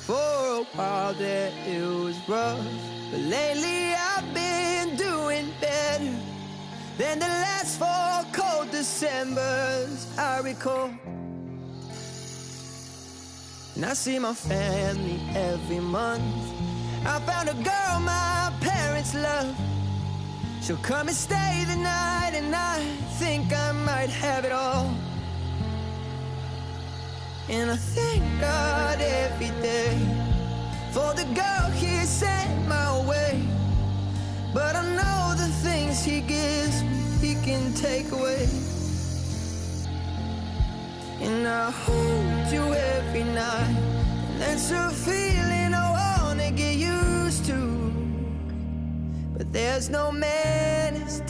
For a while there it was rough, but lately I've been doing better than the last 4 cold Decembers I recall. And I see my family every month. I found a girl my parents love. She'll come and stay the night, and I think I might have it all. And I thank God every day for the girl He sent my way. But I know the things He gives me, He can take away. And I hold you every night, and that's a feeling I wanna get used to. But there's no man as